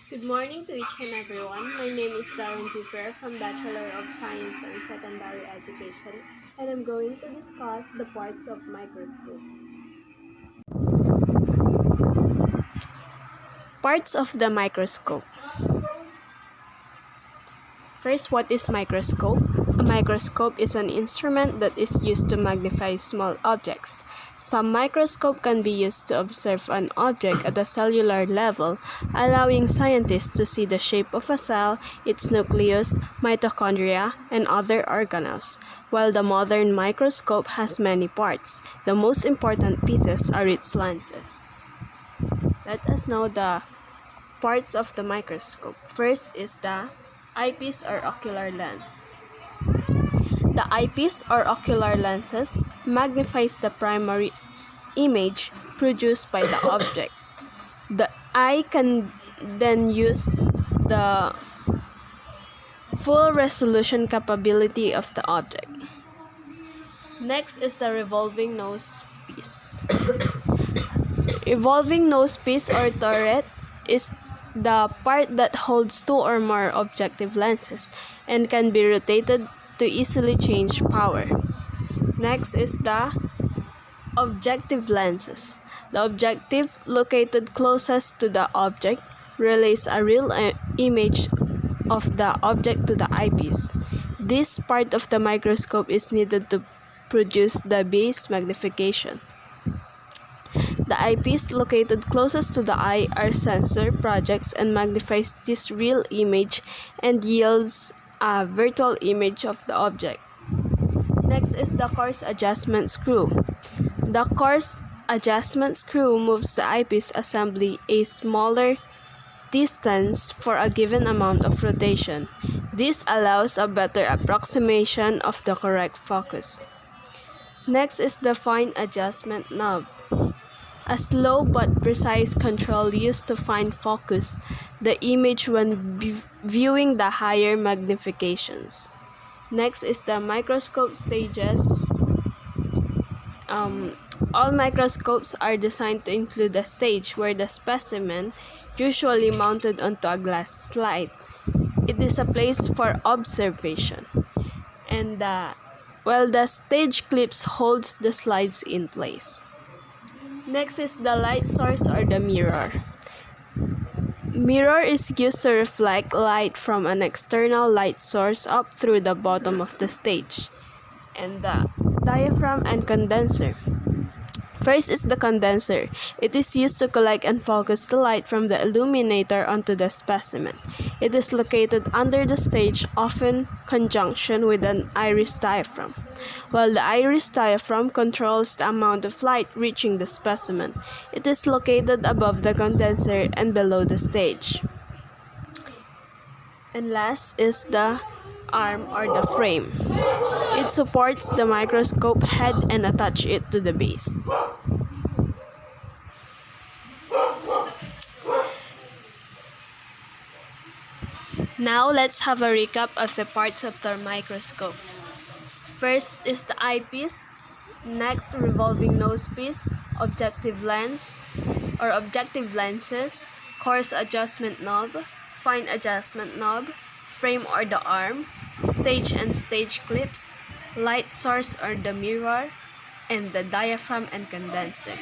Good morning to each and everyone. My name is Daren from Bachelor of Science and Secondary Education, and I'm going to discuss the parts of microscope. Parts of the microscope. First, what is microscope? A microscope is an instrument that is used to magnify small objects. Some microscope can be used to observe an object at a cellular level, allowing scientists to see the shape of a cell, its nucleus, mitochondria, and other organelles. While the modern microscope has many parts, the most important pieces are its lenses. Let us know the parts of the microscope. First is the eyepiece or ocular lens. The eyepiece or ocular lenses magnifies the primary image produced by the object. The eye can then use the full resolution capability of the object. Next is the revolving nose piece. Revolving nose piece or turret is the part that holds two or more objective lenses and can be rotated to easily change power. Next is the objective lenses. The objective located closest to the object relays a real image of the object to the eyepiece. This part of the microscope is needed to produce the base magnification. The eyepiece located closest to the eye or sensor projects and magnifies this real image and yields a virtual image of the object. Next is the coarse adjustment screw. The coarse adjustment screw moves the eyepiece assembly a smaller distance for a given amount of rotation. This allows a better approximation of the correct focus. Next is the fine adjustment knob. A slow but precise control used to fine focus the image when viewing the higher magnifications. Next is the microscope stages. All microscopes are designed to include a stage where the specimen, usually mounted onto a glass slide, it is a place for observation, and while the stage clips holds the slides in place. Next is the light source or the mirror. Mirror is used to reflect light from an external light source up through the bottom of the stage. And the diaphragm and condenser. First is the condenser. It is used to collect and focus the light from the illuminator onto the specimen. It is located under the stage, often in conjunction with an iris diaphragm. While the iris diaphragm controls the amount of light reaching the specimen, it is located above the condenser and below the stage. And last is the arm or the frame. It supports the microscope head and attaches it to the base. Now let's have a recap of the parts of the microscope. First is the eyepiece, next revolving nose piece, objective lens or objective lenses, coarse adjustment knob, fine adjustment knob, frame or the arm, stage and stage clips, light source or the mirror, and the diaphragm and condenser.